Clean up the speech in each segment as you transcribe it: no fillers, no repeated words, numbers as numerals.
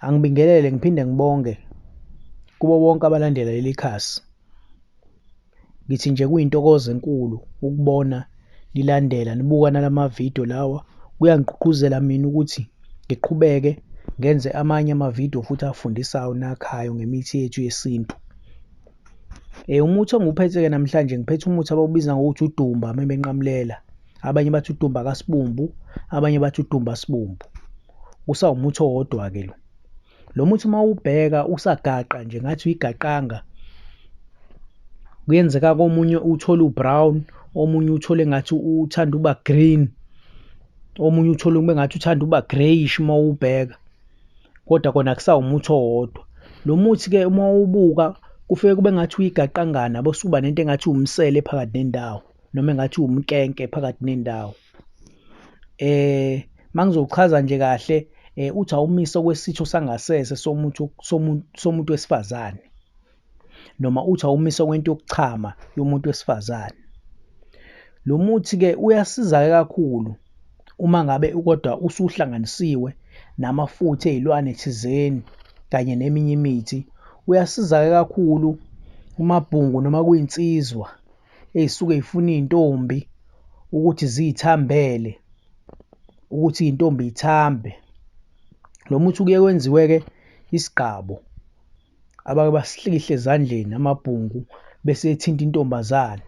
Angibingelele ngiphinde ngibonge kubo bonke abalandela leli khasi. Ngithi nje kuyintokozo enkulu ukubona nilandela nibuka nalamavidiyo lawa. Kuyangigqugquzela mina ukuthi ngiqhubeke ngenze amanye amavidiyo futhi afundisayo nakhayo ngemithi yethu yesintu. Umuthi engiwuphethe-ke namhlanje ngiphethe umuthi abawubiza ngokuthi udumba mebenqamulela. Abanye bathi udumbakasbumbu, abanye bathi udumbasbumbu. Usawumuthi owodwa-ke lo. Lo muthi uma uwubheka usagaqa nje ngathi uyigaqanga. Kuyenzeka komunye uthole u-brown, omunye uthole ngathi uthanda uba green, omunye uthole kube ngathi uthanda uba greyish uma uwubheka, kodwa kona kusawumuthi owodwa. Lo muthi-ke uma uwubuka kufike kube ngathi uyigaqangana bese uba nento engathi umsele phakathi nendawo noma engathi umkenke phakathi nendawo. Mangizochaza nje kahle uthi awumise okwesitho sangasese somuntu wesifazane, noma uthi awumise kwento yokuchama yomuntu wesifazane. Lo muthi-ke uyasiza-ke kakhulu uma ngabe kodwa usuhlanganisiwe namafutha ey'lwane thizeni kanye neminye imithi. Uyasiza-ke kakhulu kumabhungu noma kuy'nsizwa ey'suke y'funa iy'ntombi ukuthi ziy'thambele, ukuthi iy'ntombi y'thambe. Lo muthi kuye kwenziwe-ke isigqabo abake basihlikihle ezandleni amabhungu bese ethinta intombazane.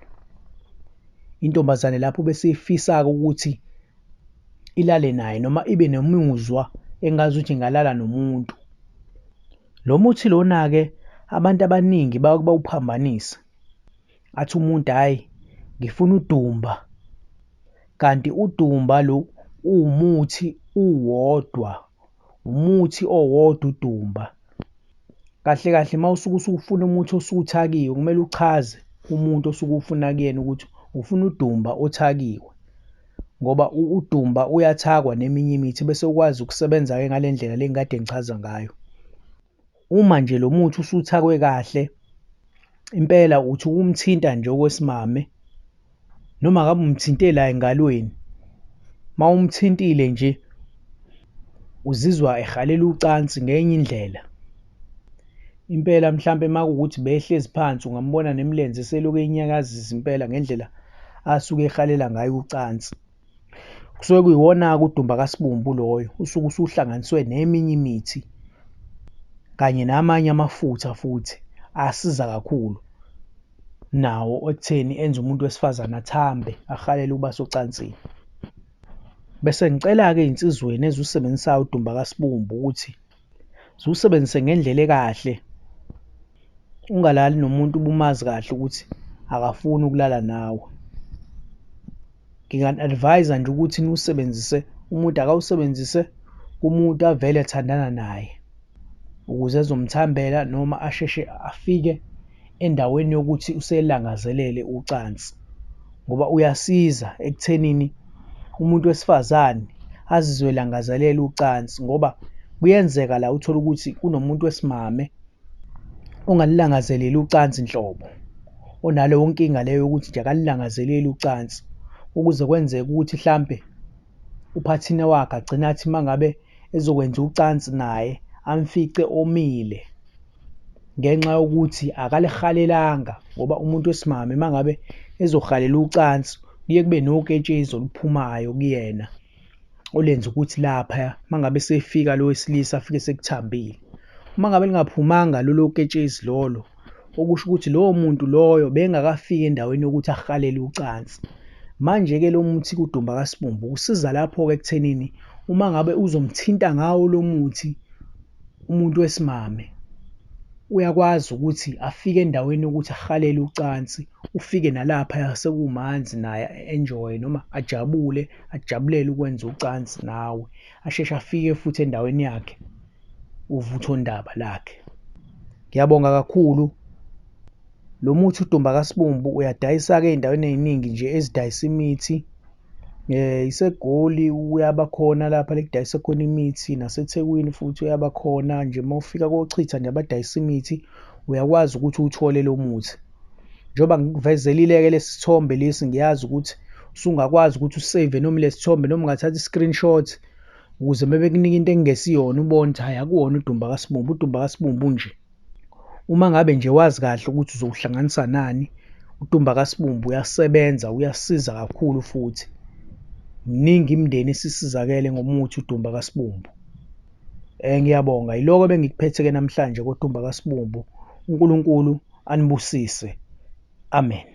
Intombazane lapho bese ifisa-ke ukuthi ilale naye noma ibe nomuzwa engazuthi ingalala nomuntu. Lo muthi lona-ke abantu abaningi bake bawuphambanise, athi umuntu hhayi ngifuna udumba, kanti udumba lo uwumuthi uwodwa, umuthi owodwa udumba. Kahle kahle uma usuke usufuna umuthi osuwuthakiwe kumele uchaze umuntu osuke ufuna kuyena ukuthi ufuna udumba othakiwe, ngoba udumba uyathakwa neminye imithi bese ukwazi ukusebenza-ke ngale ndlela le ngikade ngichaza ngayo. Uma nje lo muthi usuthakwe kahle impela uthi ukumthinta nje okwesimame noma ngabe umthinte la engalweni, uma umthintile nje uzizwa ehalela ucansi ngenye indlela. Impela mhlampe uma kuwukuthi behlezi phansi ungambona nemilenze selokhu enyakazisa impela ngendlela asuke ehalela ngayo ucansi. Kusuke kuyiwona-ke udumbakasbumbu loyo, usuke usuhlanganiswe neminye imithi kanye namanye amafutha futhi asiza kakhulu nawo ekutheni enze umuntu wesifazane athambe ahalele ukuba socansini. Bese ngicela-ke ey'nsizweni eziwusebenzisayo udumbakasbumbu ukuthi ziwusebenzise ngendlela ekahle, ungalali nomuntu ubumazi kahle ukuthi akafuni ukulala nawe. Nginga-advise-a nje ukuthi niwusebenzise, umuntu akawusebenzise kumuntu avele ethandana naye ukuze ezomthambela noma asheshe afike endaweni yokuthi uselangazelele ucansi, ngoba uyasiza ekuthenini umuntu wesifazane azizwe elangazelele ucansi, ngoba kuyenzeka la uthole ukuthi kunomuntu wesimame ongalilangazeleli ucansi nhlobo, onaleyo nkinga leyo yokuthi nje akalilangazeleli ucansi, ukuze kwenzeke ukuthi hlampe uphathina wakhe agcine athi uma ngabe ezokwenza ucansi naye amfice omile ngenxa yokuthi akalihalelanga, ngoba umuntu wesimame uma ngabe ezohalela ucansi kuye kube noketshezi oluphumayo kuyena olenza ukuthi lapha uma ngabe sefika lo wesilisa afike sekuthambile. Uma ngabe lingaphumanga lolo ketshezi lolo, okusho ukuthi lowo muntu loyo bengakafiki endaweni yokuthi ahalele ucansi. Manje-ke lo muthi kudumbakasbumbu usiza lapho-ke ekuthenini uma ngabe uzomthinta ngawo lo muthi umuntu wesimame uyakwazi ukuthi afike endaweni yokuthi ahalele ucansi, ufike nalapha sekumanzi naye enjoy noma ajabulele ukwenza ucansi nawe, asheshe afike futhi endaweni yakhe uvuthondaba lakhe. Ngiyabonga kakhulu. Lo muthi udumbakasbumbu uyadayisa-ke ey'ndaweni ey'ningi nje ezidayisa imithi, iseGoli uyabakhona lapha lekudayisa khona imithi, naseThekwini futhi uyabakhona nje. Uma ufika kochitha nje abadayisa imithi uyakwazi ukuthi uwuthole lo muthi. Njengoba ngikuvezelile-ke lesi sithombe lesi, ngiyazi ukuthi usungakwazi ukuthi usave noma lesi sithombe noma ungathatha i-screenshot ukuze uma bekunika into engesiyona ubone ukuthi hhayi akuwona udumbakasbumbu, udumbakasbumbu nje. Uma ngabe nje wazi kahle ukuthi uzowuhlanganisa nani, udumbakasbumbu uyasebenza, uyasiza kakhulu futhi. Mningi imindeni esisizakele ngomuthi udumbakasbumbu. Ngiyabonga, yiloko bengikuphethe-ke namhlanje kodumbakasbumbu. uNkulunkulu anibusise. Amen.